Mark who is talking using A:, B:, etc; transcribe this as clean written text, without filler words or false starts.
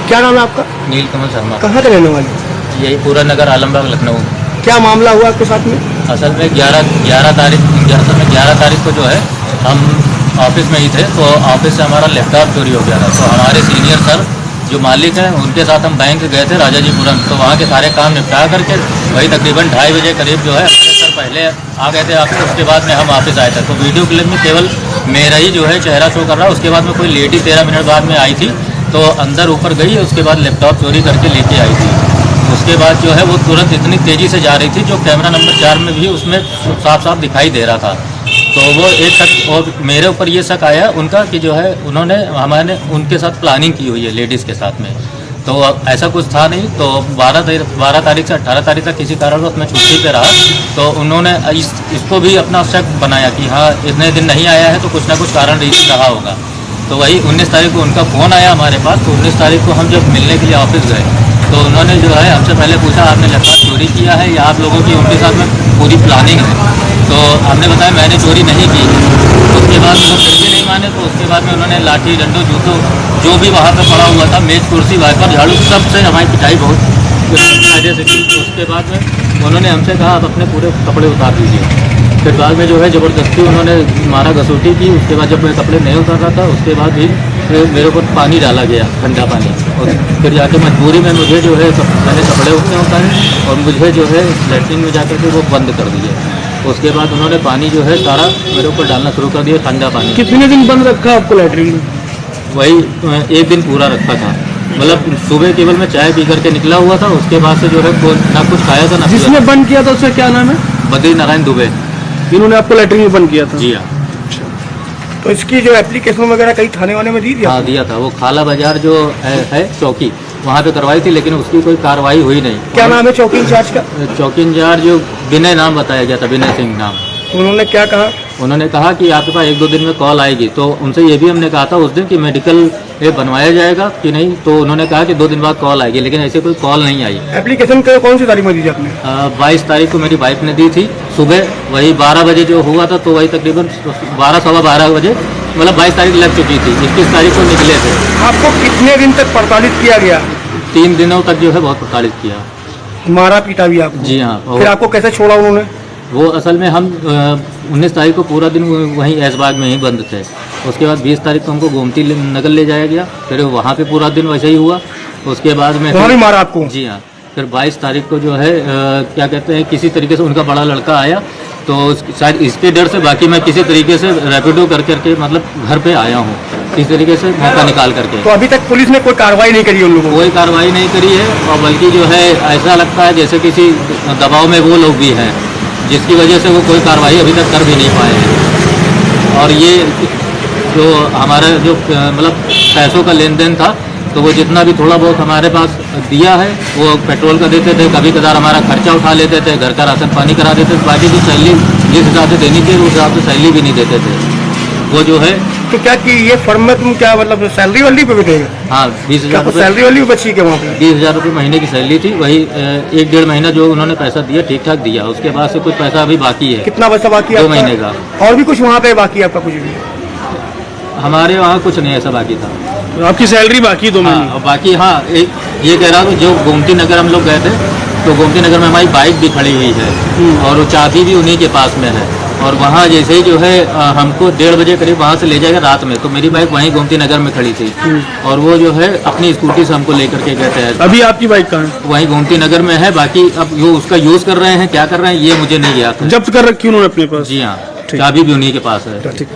A: क्या नाम है आपका?
B: नीलकमल शर्मा।
A: कहाँ के रहने वाले?
B: यही पूरा नगर आलमबाग लखनऊ।
A: क्या मामला हुआ आपके साथ में?
B: असल में 11 तारीख को जो है हम ऑफिस में ही थे, तो ऑफिस से हमारा लैपटॉप चोरी हो गया था। तो हमारे सीनियर सर जो मालिक हैं उनके साथ हम बैंक गए थे राजाजीपुरम। तो वहाँ के सारे काम निपटा करके वही तकरीबन 2:30 बजे करीब जो है सर पहले आ गए थे ऑफिस। उसके बाद में हम ऑफिस आए थे, तो वीडियो क्लिप में केवल मेरा ही जो है चेहरा शो कर रहा है। उसके बाद में कोई लेडी 13 मिनट बाद में आई थी, तो अंदर ऊपर गई, उसके बाद लैपटॉप चोरी करके लेके आई थी। उसके बाद जो है वो तुरंत इतनी तेज़ी से जा रही थी, जो कैमरा नंबर 4 में भी उसमें साफ साफ दिखाई दे रहा था। तो वो एक शक, और मेरे ऊपर ये शक आया उनका कि जो है उन्होंने हमारे उनके साथ प्लानिंग की हुई है लेडीज़ के साथ में। तो ऐसा कुछ था नहीं। तो 12 तारीख से 18 तारीख तक किसी कारणवश मैं छुट्टी पे रहा, तो उन्होंने इसको भी अपना शक बनाया कि हाँ इतने दिन नहीं आया है तो कुछ ना कुछ कारण रहा होगा। तो वही 19 तारीख को उनका फ़ोन आया हमारे पास। तो 19 तारीख को हम जब मिलने के लिए ऑफिस गए, तो उन्होंने जो है हमसे पहले पूछा आपने लैपटॉप चोरी किया है या आप लोगों की उनके साथ में पूरी प्लानिंग है। तो हमने बताया मैंने चोरी नहीं की। उसके बाद वो फिर भी नहीं माने, तो उसके बाद में उन्होंने लाठी डंडो जूतों जो भी वहाँ पे पड़ा हुआ था, मेज कुर्सी वाइपर झाड़ू सबसे हमारी पिटाई बहुत फायदे से की। उसके बाद में उन्होंने हमसे कहा आप अपने पूरे कपड़े उतार दीजिए। फिर बाद में जो है ज़बरदस्ती उन्होंने मारा घसूटी की। उसके बाद जब मैं कपड़े नहीं उतार रहा था, उसके बाद भी मेरे ऊपर पानी डाला गया, ठंडा पानी। और फिर जाके मजबूरी में मुझे जो है मैंने कपड़े उसने उतारे और मुझे जो है लैट्रिन में जाकर के वो बंद कर दिए। उसके बाद उन्होंने पानी जो है सारा मेरे ऊपर डालना शुरू कर दिया, ठंडा पानी।
A: कितने दिन बंद रखा आपको लैट्रिन में?
B: वही 1 दिन पूरा रखा था। मतलब सुबह केवल मैं चाय पी करके निकला हुआ था। उसके बाद से जो है ना कुछ खाया था ना।
A: जिसने बंद किया था उसका क्या नाम है?
B: बद्री नारायण दुबे।
A: इन्होंने आपको लैट्रिन में बंद किया था?
B: जी हाँ।
A: तो इसकी जो एप्लीकेशन वगैरह कई थाने वाले में दी थी?
B: हाँ दिया था। वो खाला बाजार जो है चौकी, वहाँ पे करवाई थी, लेकिन उसकी कोई कार्रवाई हुई नहीं।
A: क्या नाम है चौकी इंचार्ज का?
B: चौकी इंचार्ज जो विनय नाम बताया गया था, विनय सिंह नाम।
A: उन्होंने क्या कहा?
B: उन्होंने कहा कि आपके पास 1-2 दिन में कॉल आएगी। तो उनसे ये भी हमने कहा था उस दिन कि मेडिकल बनवाया जाएगा कि नहीं। तो उन्होंने कहा कि 2 दिन बाद कॉल आएगी, लेकिन ऐसे कोई कॉल नहीं आई।
A: एप्लीकेशन कौन सी तारीख में दी थी आपने?
B: 22 तारीख को मेरी वाइफ ने दी थी सुबह। वही 12 बजे जो हुआ था, तो वही तकरीबन 12 सवा 12 बजे, मतलब 22 तारीख लग चुकी थी। 21 तारीख को निकले थे।
A: आपको कितने दिन तक प्रताड़ित किया गया?
B: 3 दिनों तक जो है बहुत प्रताड़ित किया।
A: मारा पीटा भी आपको?
B: जी हाँ।
A: फिर आपको कैसे छोड़ा उन्होंने?
B: वो असल में हम 19 तारीख को पूरा दिन वहीं ऐशबाग में ही बंद थे। उसके बाद 20 तारीख को हमको गोमती नगर ले जाया गया। फिर वहाँ पे पूरा दिन वैसे ही हुआ। उसके बाद में
A: वहाँ भी मारा आपको?
B: जी हाँ। फिर 22 तारीख को जो है क्या कहते हैं, किसी तरीके से उनका बड़ा लड़का आया, तो शायद इसके डर से बाकी मैं किसी तरीके से रैपिडो कर करके मतलब घर पे आया हूँ, इस तरीके से मौका निकाल करके।
A: तो अभी तक पुलिस ने कोई कार्रवाई नहीं करी उन लोगों?
B: कोई कार्रवाई नहीं करी है, और बल्कि जो है ऐसा लगता है जैसे किसी दबाव में वो लोग भी हैं, जिसकी वजह से वो कोई कार्रवाई अभी तक कर भी नहीं पाए हैं। और ये जो हमारा जो मतलब पैसों का लेन देन था, तो वो जितना भी थोड़ा बहुत हमारे पास दिया है वो पेट्रोल का देते थे, कभी कभार हमारा खर्चा उठा लेते थे, घर का राशन पानी करा देते थे। बाकी जो सैलरी जिस हिसाब से देनी थी उस हिसाब से सैलरी भी नहीं देते थे वो जो है।
A: तो क्या कि ये फर्म में तुम क्या मतलब सैलरी वाली पे भी देगा?
B: हाँ 20,000 रुपये
A: सैलरी वाली भी बची क्या वहाँ पे?
B: 20,000 रुपये महीने की सैलरी थी। वही 1-1.5 महीना जो उन्होंने पैसा दिया ठीक ठाक दिया। उसके बाद से कुछ पैसा अभी बाकी है।
A: कितना पैसा बाकी है?
B: 2 महीने का।
A: और भी कुछ वहाँ पे बाकी है आपका? कुछ भी
B: हमारे वहाँ कुछ नहीं ऐसा बाकी था।
A: तो आपकी सैलरी बाकी 2 महीने?
B: हाँ बाकी। हाँ एक ये कह रहा हूँ, जो गोमती नगर हम लोग गए थे, तो गोमती नगर में हमारी बाइक भी खड़ी हुई है और वो चाबी भी उन्हीं के पास में है। और वहाँ जैसे ही जो है हमको 1:30 बजे करीब वहाँ से ले जाएगा रात में, तो मेरी बाइक वहीं गोमती नगर में खड़ी थी और वो जो है अपनी स्कूटी से हमको लेकर के गए थे।
A: अभी आपकी बाइक कहाँ है?
B: वहीं गोमती नगर में है। बाकी अब वो उसका यूज़ कर रहे हैं, क्या कर रहे हैं ये मुझे नहीं याद है।
A: जब्त कर रखी उन्होंने अपने पास?
B: जी हाँ, चाबी भी उन्हीं के पास है।
A: ठीक।